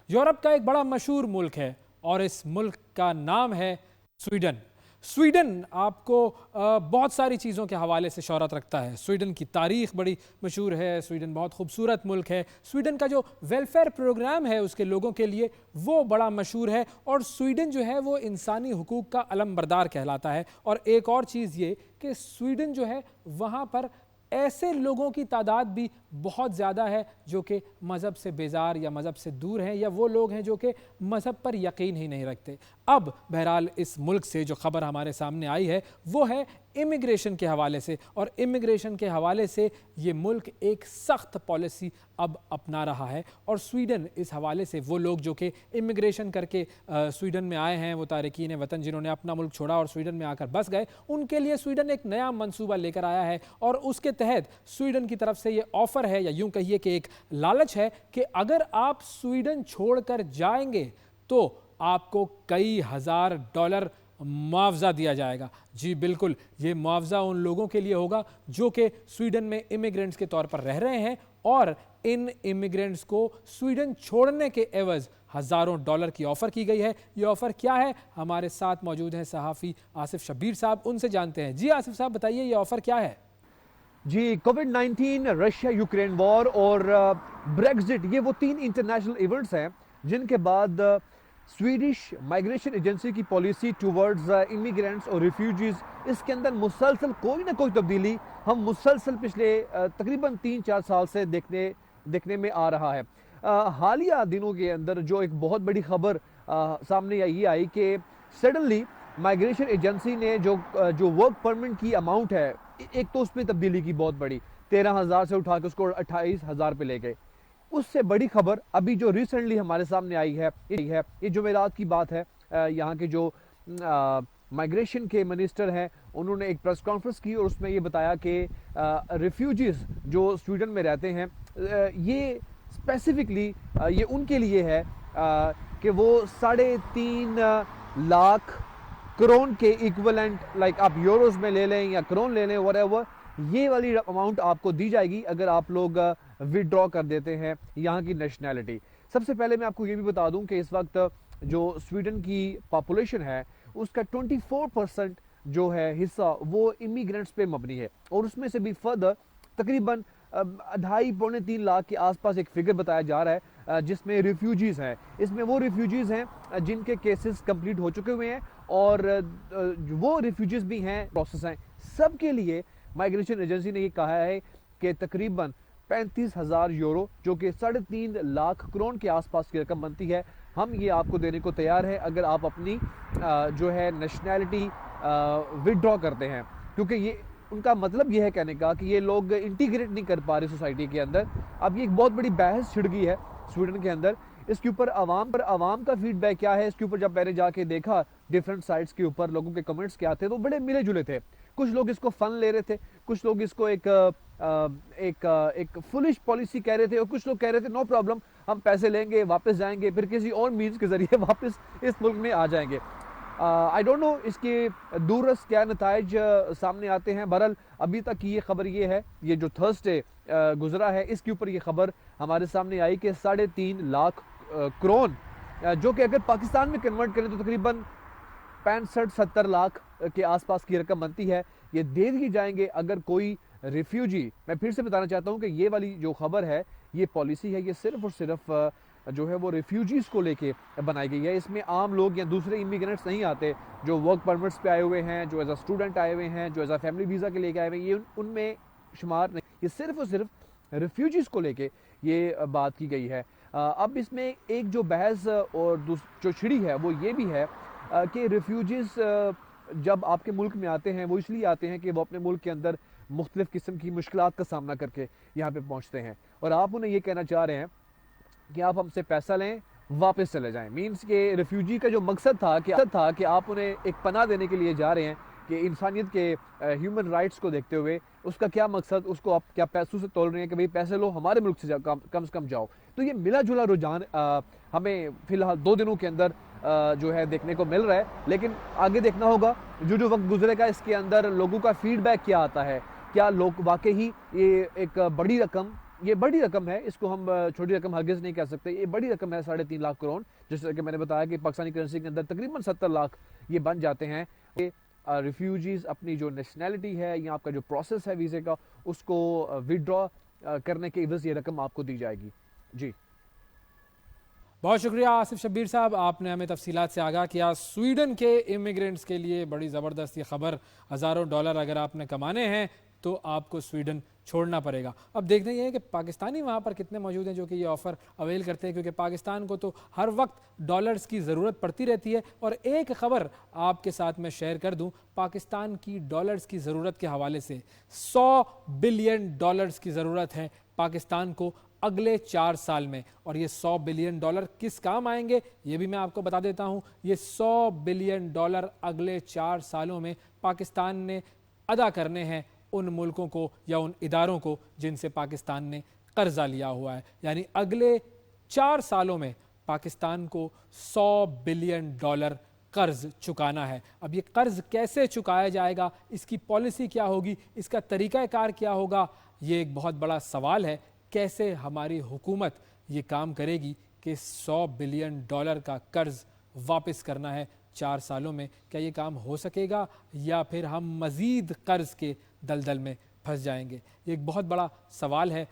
Europe का एक बड़ा मशहूर मुल्क है और इस मुल्क का नाम है स्वीडन। स्वीडन आपको बहुत सारी चीज़ों के हवाले से शोहरत रखता है। स्वीडन की तारीख बड़ी मशहूर है, स्वीडन बहुत खूबसूरत मुल्क है, स्वीडन का जो वेलफेयर प्रोग्राम है उसके लोगों के लिए वो बड़ा मशहूर है और स्वीडन जो है वो इंसानी हुकूक का अलमबरदार कहलाता है। और एक और चीज़ ये कि स्वीडन जो है वहाँ पर ऐसे लोगों की तादाद भी बहुत ज़्यादा है जो कि मज़हब से बेजार या मज़हब से दूर हैं, या वो लोग हैं जो कि मज़हब पर यकीन ही नहीं रखते। अब बहरहाल इस मुल्क से जो ख़बर हमारे सामने आई है वो है इमिग्रेशन के हवाले से, और इमिग्रेशन के हवाले से ये मुल्क एक सख्त पॉलिसी अब अपना रहा है। और स्वीडन इस हवाले से वो लोग जो कि इमिग्रेशन करके स्वीडन में आए हैं, वो तारकीन वतन जिन्होंने अपना मुल्क छोड़ा और स्वीडन में आकर बस गए, उनके लिए स्वीडन एक नया मंसूबा लेकर आया है। और उसके तहत स्वीडन की तरफ से ये ऑफ़र है, या यूं कहिए कि एक लालच है, कि अगर आप स्वीडन छोड़कर जाएंगे तो आपको कई हजार डॉलर मुआवजा दिया जाएगा। जी बिल्कुल, ये मुआवजा उन लोगों के लिए होगा जो कि स्वीडन में इमिग्रेंट्स के तौर पर रह रहे हैं, और इन इमिग्रेंट्स को स्वीडन छोड़ने के एवज हज़ारों डॉलर की ऑफ़र की गई है। ये ऑफ़र क्या है? हमारे साथ मौजूद हैं सहाफ़ी आसिफ शब्बीर साहब, उनसे जानते हैं। जी आसिफ साहब बताइए, ये ऑफ़र क्या है? जी, कोविड-19, रशिया यूक्रेन वॉर और ब्रेक्जिट, ये वो 3 इंटरनेशनल इवेंट्स हैं जिनके बाद स्वीडिश माइग्रेशन एजेंसी की पॉलिसी टुवर्ड्स इमिग्रेंट्स और रिफ्यूजीज, इसके अंदर मुसलसल कोई ना कोई तब्दीली हम मुसलसल पिछले तकरीबन 3-4 साल से देखने में आ रहा है। हालिया दिनों के अंदर जो एक बहुत बड़ी खबर सामने ये आई कि सडनली माइग्रेशन एजेंसी ने जो वर्क परमिट की अमाउंट है, एक तो उसमें तब्दीली की बहुत बड़ी, 13,000 से उठा के उसको 28,000 पे ले गए। उससे बड़ी खबर अभी जो रिसेंटली हमारे सामने आई है, ये जुमेरात की बात है। यहाँ के जो माइग्रेशन के मिनिस्टर हैं, उन्होंने एक प्रेस कॉन्फ्रेंस की और उसमें ये बताया कि रिफ्यूजीज जो स्वीडन में रहते हैं, ये स्पेसिफिकली ये उनके लिए है कि वो 3.5 लाख क्रोन के इक्विवेलेंट, लाइक आप यूरोज में ले लें या क्रोन ले लें, व्हाटएवर, ये वाली अमाउंट आपको दी जाएगी अगर आप लोग विदड्रॉ कर देते हैं यहाँ की नेशनैलिटी। सबसे पहले मैं आपको ये भी बता दूं कि इस वक्त जो स्वीडन की पॉपुलेशन है उसका 24% जो है हिस्सा वो इमिग्रेंट्स पे मबनी है, और उसमें से भी फर्दर तकरीबन 2.5-3 लाख के आसपास एक फिगर बताया जा रहा है जिसमें रिफ्यूजीज हैं। इसमें वो रिफ्यूजीज हैं जिनके केसेस कंप्लीट हो चुके हुए हैं, और वो रिफ्यूजीज भी हैं, प्रोसेस हैं। सबके लिए माइग्रेशन एजेंसी ने ये कहा है कि तकरीबन 35,000 यूरो, जो कि 3.5 लाख करोड़ के आसपास की रकम बनती है, हम ये आपको देने को तैयार है अगर आप अपनी जो है नेशनैलिटी विदड्रॉ करते हैं। क्योंकि ये उनका मतलब ये है कहने का कि ये लोग इंटीग्रेट नहीं कर पा रहे सोसाइटी के अंदर। अब ये एक बहुत बड़ी बहस छिड़ गई है स्वीडन के अंदर। इसके ऊपर आवाम का फीडबैक क्या है, इसके ऊपर जब मैंने जाके देखा डिफरेंट साइट्स के ऊपर लोगों के कमेंट्स क्या थे, तो बड़े मिले जुले थे। कुछ लोग इसको फन ले रहे थे, कुछ लोग इसको एक फुलिश पॉलिसी कह रहे थे, और कुछ लोग कह रहे थे नो प्रॉब्लम, हम पैसे लेंगे, वापस जाएंगे, फिर किसी और मीन्स के जरिए वापस इस मुल्क में आ जाएंगे। आई डोंट नो इसके दूरस्थ क्या नताइज सामने आते हैं। बहरहाल अभी तक की ये खबर ये है, ये जो थर्सडे गुजरा है इसके ऊपर ये खबर हमारे सामने आई कि 3.5 लाख करोड़, जो कि अगर पाकिस्तान में कन्वर्ट करें तो तकरीबन 65-70 लाख के आसपास की रकम बनती है, ये दे दिए जाएंगे अगर कोई रिफ्यूजी। मैं फिर से बताना चाहता हूँ कि ये वाली जो खबर है, ये पॉलिसी है, ये सिर्फ और सिर्फ जो है वो रिफ्यूजीज को लेके बनाई गई है। इसमें आम लोग या दूसरे इमिग्रेंट्स नहीं आते जो वर्क परमिट्स पे आए हुए हैं, जो एज अ स्टूडेंट आए हुए हैं, जो एज अ फैमिली वीज़ा के लेके आए हुए हैं, ये उनमें शुमार नहीं। ये सिर्फ और सिर्फ रिफ्यूजीज को लेके ये बात की गई है। अब इसमें एक जो बहस और जो छिड़ी है वो ये भी है कि रिफ्यूजीज जब आपके मुल्क में आते हैं वो इसलिए आते हैं कि वो अपने मुल्क के अंदर मुख्तलिफ किस्म की मुश्किलात का सामना करके यहाँ पे पहुँचते हैं, और आप उन्हें ये कहना चाह रहे हैं कि आप हमसे पैसा लें, वापस चले जाएं। मीन्स के रिफ्यूजी का जो मकसद था कि आप उन्हें एक पनाह देने के लिए जा रहे हैं, कि इंसानियत के ह्यूमन राइट्स को देखते हुए उसका क्या मकसद, उसको आप क्या पैसों से तोल रहे हैं कि भाई पैसे लो, हमारे मुल्क से कम से कम जाओ। तो ये मिला जुला रुझान हमें फिलहाल 2 दिनों के अंदर जो है देखने को मिल रहा है, लेकिन आगे देखना होगा जो वक्त गुजरेगा इसके अंदर लोगों का फीडबैक क्या आता है। क्या लोग वाकई ही ये एक बड़ी रकम ये बड़ी रकम है, इसको हम छोटी रकम हरगिज़ नहीं कह सकते। ये बड़ी रकम है 3.5 लाख करोड़। जिस तरह कि मैंने बताया कि पाकिस्तानी करेंसी के अंदर तकरीबन 70 लाख ये बन जाते हैं। ये रिफ्यूजीज़ अपनी जो नेशनैलिटी है या आपका जो प्रोसेस है वीज़े का, उसको विदड्रॉ करने के एवज़ ये रकम आपको दी जाएगी। जी। बहुत शुक्रिया आसिफ शब्बीर साहब, आपने हमें तफसीलात से आगाह किया। स्वीडन के इमिग्रेंट्स के लिए बड़ी ज़बरदस्त ये खबर, हज़ारों डॉलर अगर आपने कमाने हैं तो आपको स्वीडन छोड़ना पड़ेगा। अब देखना ये है कि पाकिस्तानी वहाँ पर कितने मौजूद हैं जो कि ये ऑफ़र अवेल करते हैं, क्योंकि पाकिस्तान को तो हर वक्त डॉलर्स की ज़रूरत पड़ती रहती है। और एक ख़बर आपके साथ मैं शेयर कर दूँ, पाकिस्तान की डॉलर्स की ज़रूरत के हवाले से 100 बिलियन डॉलर्स की ज़रूरत है पाकिस्तान को अगले 4 साल में। और ये 100 बिलियन डॉलर किस काम आएंगे ये भी मैं आपको बता देता हूँ। ये 100 बिलियन डॉलर अगले 4 सालों में पाकिस्तान ने अदा करने हैं उन मुल्कों को या उन इदारों को जिनसे पाकिस्तान ने कर्जा लिया हुआ है। यानी अगले 4 सालों में पाकिस्तान को 100 बिलियन डॉलर कर्ज चुकाना है। अब ये कर्ज कैसे चुकाया जाएगा, इसकी पॉलिसी क्या होगी, इसका तरीक़ाकार क्या होगा, ये एक बहुत बड़ा सवाल है। कैसे हमारी हुकूमत ये काम करेगी कि 100 बिलियन डॉलर का कर्ज वापस करना है 4 सालों में, क्या ये काम हो सकेगा या फिर हम मज़ीद कर्ज के दलदल में फंस जाएंगे? ये एक बहुत बड़ा सवाल है।